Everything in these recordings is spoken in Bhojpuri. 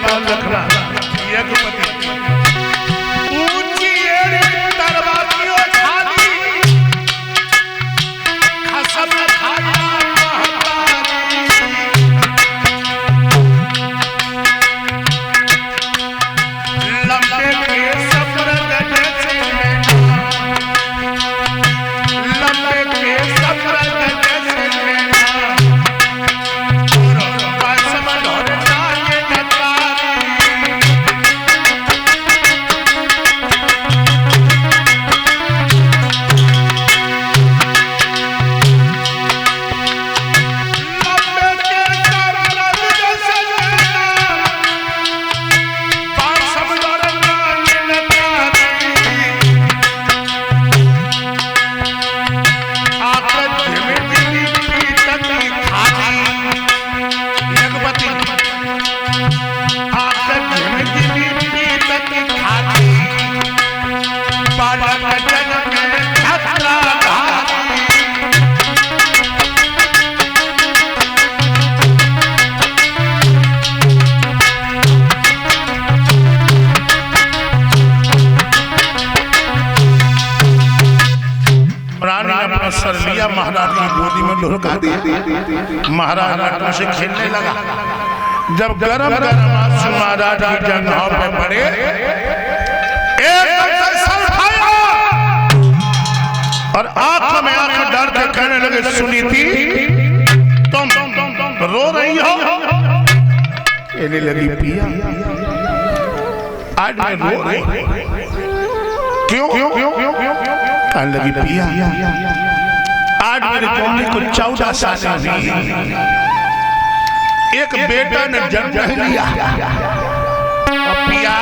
बात रखना यज्ञपति ऊंची एड़ी तरवातियों खाली खसम खाया लंबे के सफर गजे से लंबे के सफर गजे से सर लिया महाराज की गोदी में लुढ़का दिया। महाराज लाटों से खेलने लगा। जब गरम गरम आंसू महाराज की जंघों पे पड़े एकदम से सर उठाया और आंख में आंख डाल के कहने लगे सुनीति तुम रो रही हो? कहने लगी पिया आज मैं रो रही। क्यों? कहने लगी पिया आज मेरी मम्मी को 14 साल हुई, एक बेटा ने जन्म लिया और पिया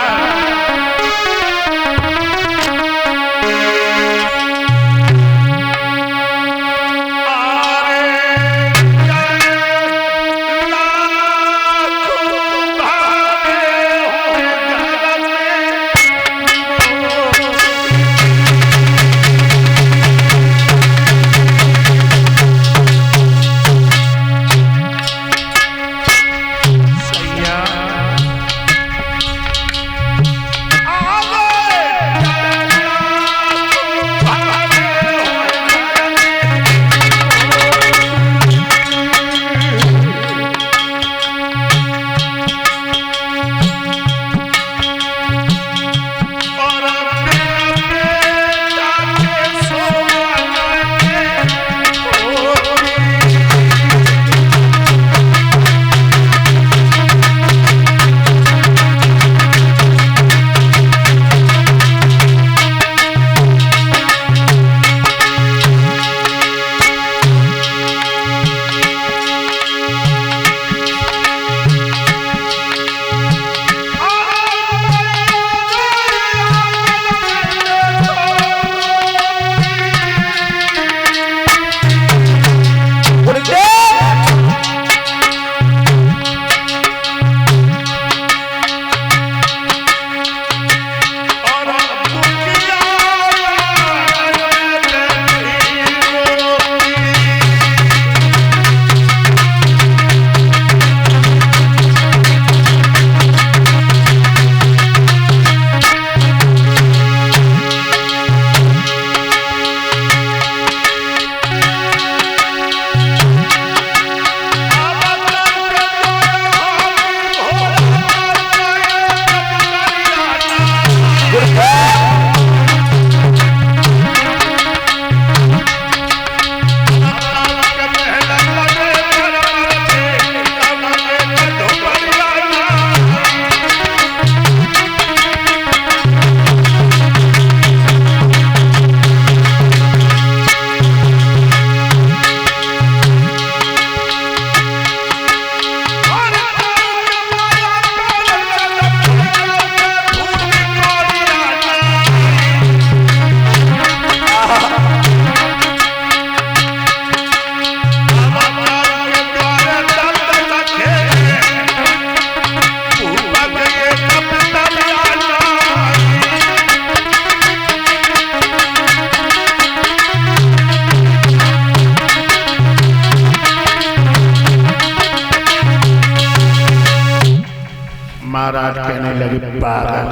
महाराज कहने लगे पागल,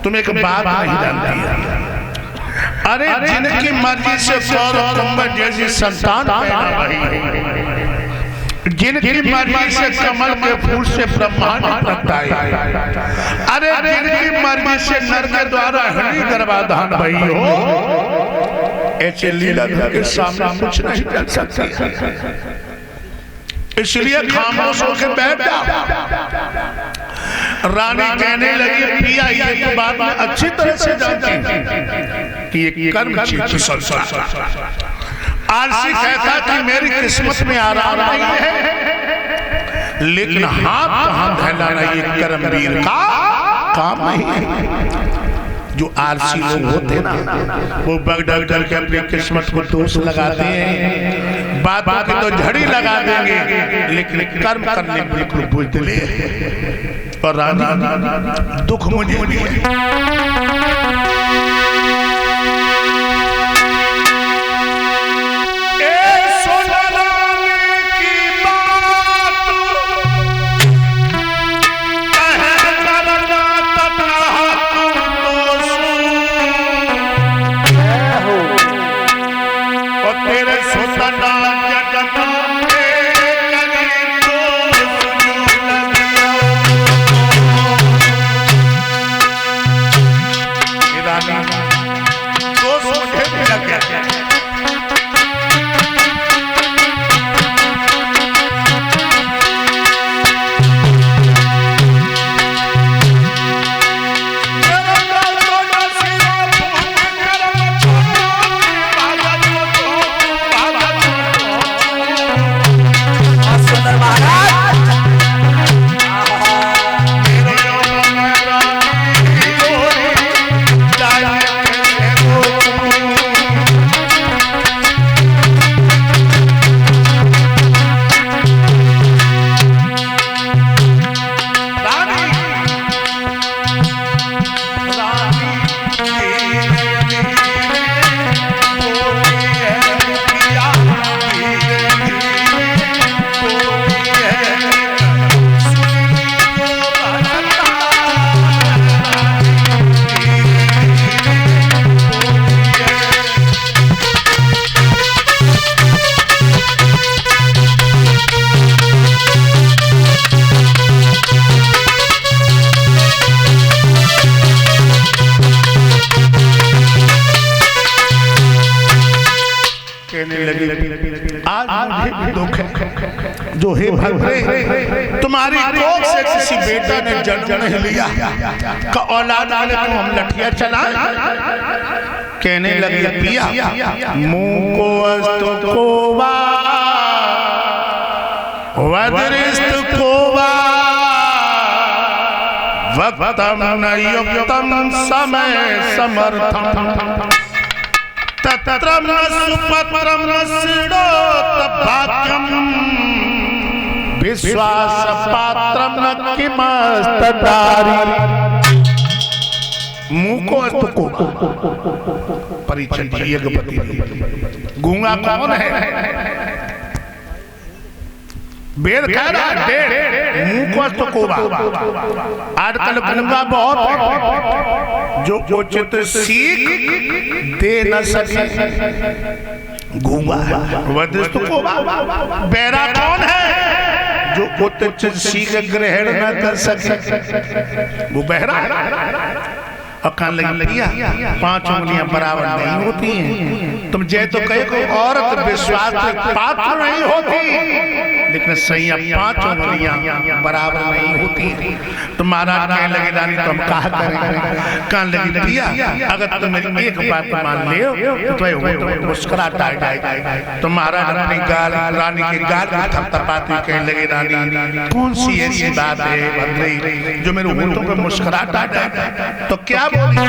तुम एक बात नहीं जानती। अरे जिनकी मर्जी से कौरव कुंभ जैसी संतान पैदा हुई, जिनकी मर्जी से कमल के फूल से ब्रह्मांड प्रगटाए, अरे जिनकी मर्जी से नर के द्वारा हरि गर्भाधान भई हो, ऐसे लीलाधर के सामने कुछ नहीं कर सकती। इसलिए खामोश होकर बैठ जाओ। रानी कहने लगी पिया ये तो बात मैं अच्छी तरह से जानती हूँ कि ये कर्म चित्त संसार। आलसी कहता कि मेरी किस्मत में आराम नहीं है, लेकिन हाथ कहाँ फैलाना ये कर्मवीर का काम नहीं है। जो आलसी लोग होते ना, वो बगडल करके अपनी किस्मत को दोष लगाते हैं, बातों की तो झड़ी लगा देंगे, लेकिन कर्म करने बिल्कुल बुझदिले। और रानी दुख मुझे भी जो हे भद्रे तुम्हारी कोख से किसी बेटा ने जन्म नहीं लिया का औलाद वाले को हम लठिया चला। कहने लगे पिया मुंह को अस्तु कोवा वज्रिस्त कोवा वक्तम न युक्तम समय समर्थम तत्रम सुपत्रम सिडोत भाग्यम विश्वास पात्रम न किमस्तदारी। मुंह को अस्तु को परिचय यज्ञपति। गूंगा कौन है? वेद कह रहा है मुंह को अस्तु कोवा। आजकल गूंगा बहुत है जो उचित सीख दे न सके, गूंगा वज्रिस्त कोवा। बेरा कौन है? जो उचित सीख ग्रहण न कर सके, वो बहरा है। और कहने लगी पांच उंगलियां बराबर नहीं होती हैं। तुम जय तो कहे कोई औरत विश्वास के पात्र नहीं होती, लेकिन सैया पांच उंगलियां बराबर नहीं होती। तो महाराज कहने लगे रानी तो हम कहा करें? कहने लगी पिया अगर तुम मेरी एक बात मान ले तो मुस्कुराता है। तो महाराज अपनी गाल रानी के गाल में थपथपाते हुए कहने लगे रानी कौन सी ऐसी बात है भद्री जो मेरे होठों पे मुस्कुराता है? तो क्या बोली?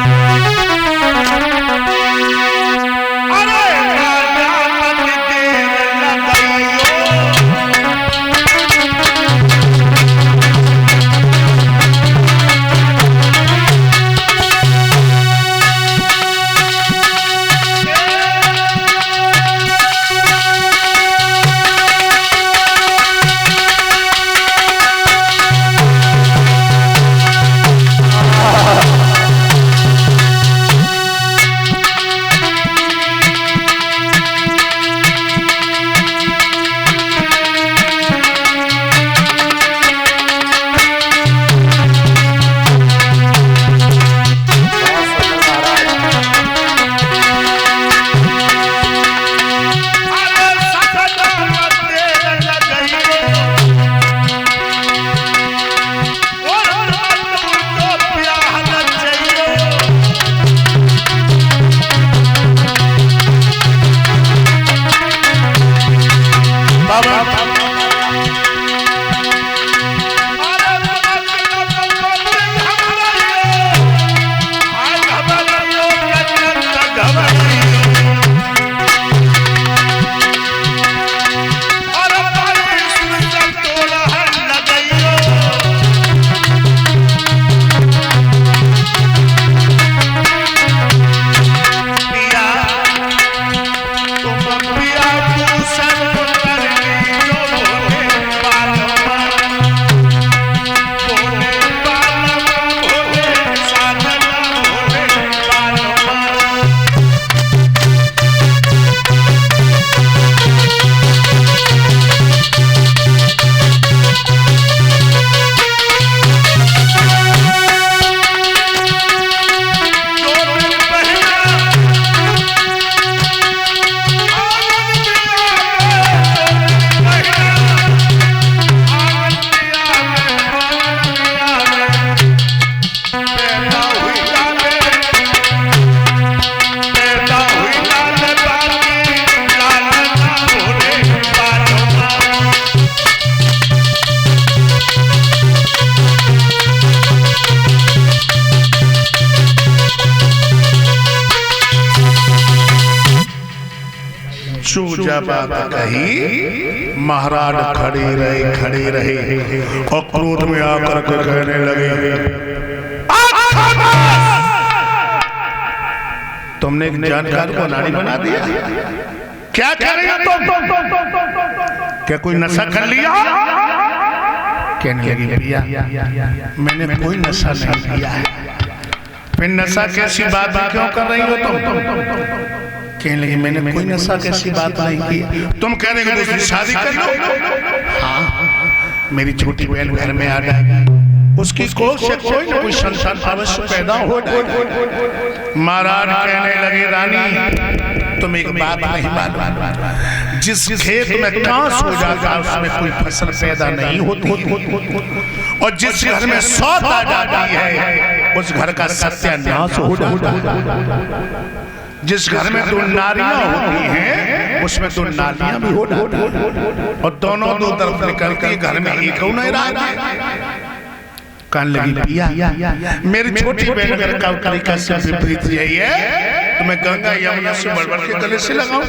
चूजा बात कही, महाराज खड़े रहे और क्रोध में आकर के कहने लगे, तुमने एक जानकार को नारी बना दिया, क्या कह रही हो तुम? क्या कोई नशा कर लिया? कहने लगी, पिया मैंने कोई नशा नहीं किया है। फिर नशा कैसी बात क्यों कर रही हो तुम? कहने लगी, मैंने कोई नशा कैसी बात नहीं की। तुम कह रहे हो दूसरी शादी कर लो? हाँ, मेरी छोटी बहन घर में आ जाएगी, उसकी कोख से कोई न कोई संतान अवश्य पैदा हो जाएगा। महाराज कहने लगे, रानी तुम एक बात नहीं मानो, जिस खेत में कांस हो जाता उसमें कोई फसल पैदा नहीं होती, और जिस घर में सौत आ जाती है उस घर का सत्यानाश हो जाता है। जिस घर में 2 नारियां होती हैं उसमें 2 नालियां भी हो जाती हैं, और दोनों दो तरफ निकलती, घर में एक हो नहीं रहा। कहने लगी, पिया मेरी छोटी बहन घर का तरीका से विपरीत यही है, तो मैं गंगा यमुना से बढ़ के गले से लगाऊं।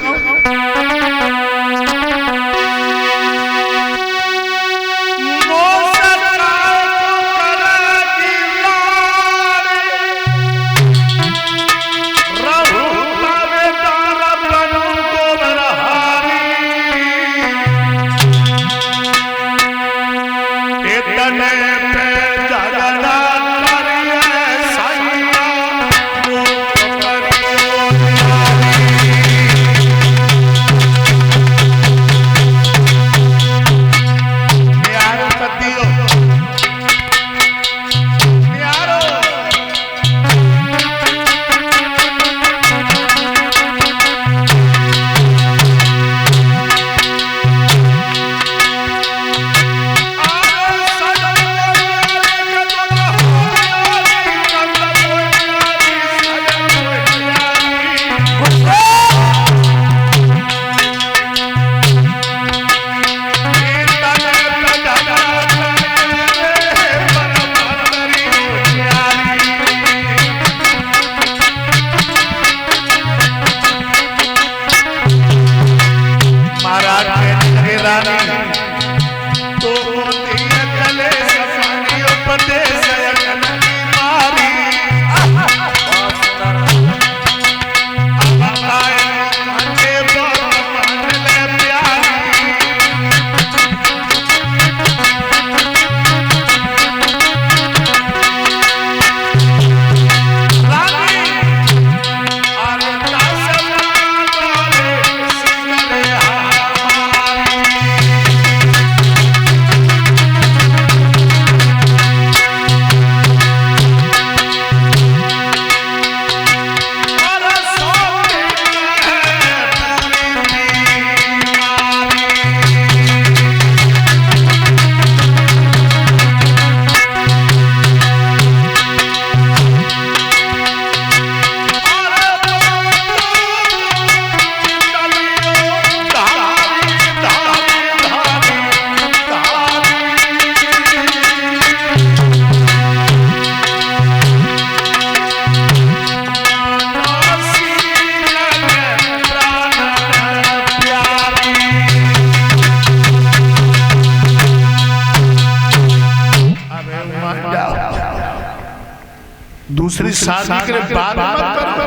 दूसरी शादी के बाद मत करो।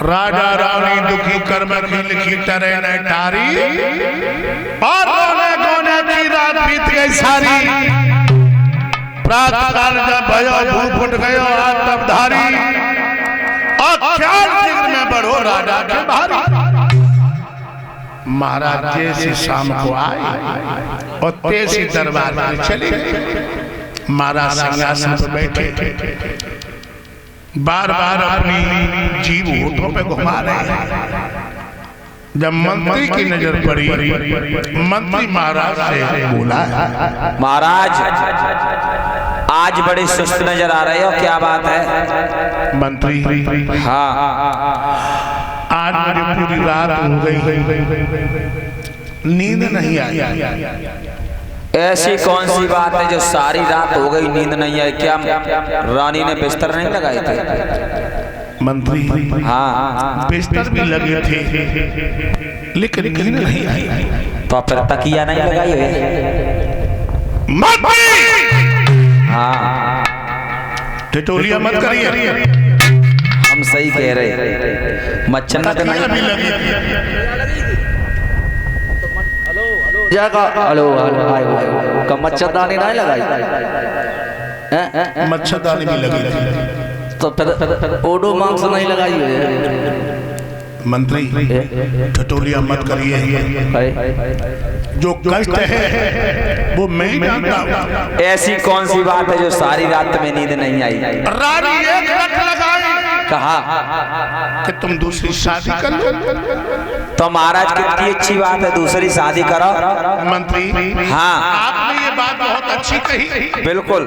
राजा रानी दुखी कर्म की लिखी तरह न टारी, और रोने गोने की रात बीत गई सारी। प्रातः काल जब भयो धूप उठ गयो तब धारी, और ख्याल जिक्र में बढ़ो राजा के भारी। महाराज जैसे शाम को आए और तेजी दरबार में चले गए। महाराज सिंहासन पर बैठे, बार बार अपनी जीभ होठों पे घुमा रहे हैं। जब मंत्री की नजर पड़ी, मंत्री महाराज से बोला, महाराज आज बड़े सुस्त नजर आ रहे हो, क्या बात है? मंत्री, हाँ आज मुझे पूरी रात हो गई, नींद नहीं आई। ऐसी कौन सी बात है जो सारी रात हो गई नींद नहीं आई? क्या रानी ने बिस्तर नहीं लगाए थे? मंत्री हाँ बिस्तर भी लगे थे लेकिन नींद नहीं आई। तो फिर तकिया नहीं लगाई हुई? मंत्री हाँ टिटोलिया मत करिए, हम सही कह रहे, मच्छर ना तकिया भी लगी थी। हेलो का मच्छरदानी नहीं लगाई? मच्छरदानी भी लगी थी। तो फिर ओडो मांस नहीं लगाई हुई? मंत्री ठटोलिया मत करिए, जो कष्ट है वो मैं ही जानता हूं। ऐसी कौन सी बात है जो सारी रात में नींद नहीं आई? रानी एक रट लगाई, कहा कि तुम दूसरी शादी कर लो। तो महाराज कितनी अच्छी बात है, दूसरी शादी करो। मंत्री हाँ आपने ये बात बहुत अच्छी कही। बिल्कुल।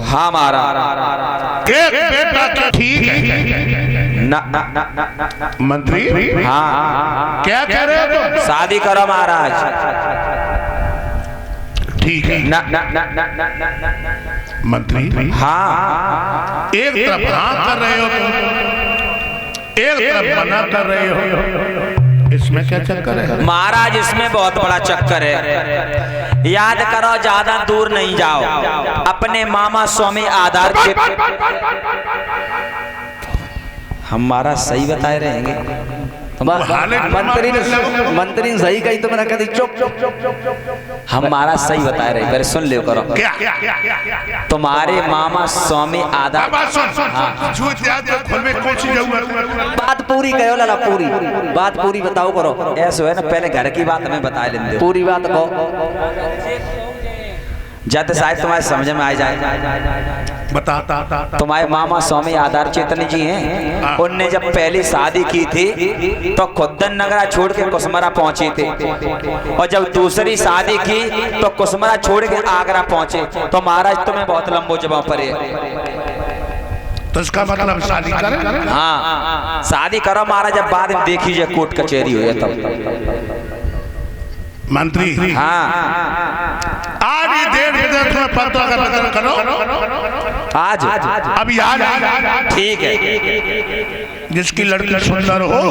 हाँ महाराज एक बेटा क्या ठीक है? ना ना ना ना ना मंत्री हाँ क्या कह रहे हो? शादी करो महाराज। ठीक है ना ना ना ना ना ना ना मंत्री। हाँ एक तरफ हाँ कर रहे हो, एक तरफ मना कर रहे हो, इसमें क्या चक्कर है? महाराज इसमें बहुत बड़ा चक्कर है। याद करो, ज्यादा दूर नहीं जाओ, अपने मामा स्वामी आधार के हमारा सही बताए रहेंगे। मंत्री ने सही कही तो मैंने कहा चुप। हमारा सही बताए रहे, पहले सुन ले करो। तुम्हारे मामा स्वामी आधार बात पूरी कहो लाला, पूरी बात पूरी बताओ करो। ऐसा है ना, पहले घर की बात हमें बता लेंगे, पूरी बात कहो जाते शायद तुम्हारे समझ में आ जाए। बताता तुम्हारे मामा स्वामी आधार चेतन जी हैं, उनने जब पहली शादी की थी तो खुद्दन नगरा छोड़ के कुसमरा पहुंचे थे, और जब दूसरी शादी की तो कुसमरा छोड़ के आगरा पहुंचे। तो महाराज तुम्हें बहुत लंबो जवाब पड़े, तो इसका मतलब शादी करें? हाँ शादी करो महाराज, जब बाद में देखी जाए कोर्ट कचहरी हो जाए तब। मंत्री हाँ आज ही देर में पत्र करो, आज अभी आज ठीक है। जिसकी लड़की सुंदर हो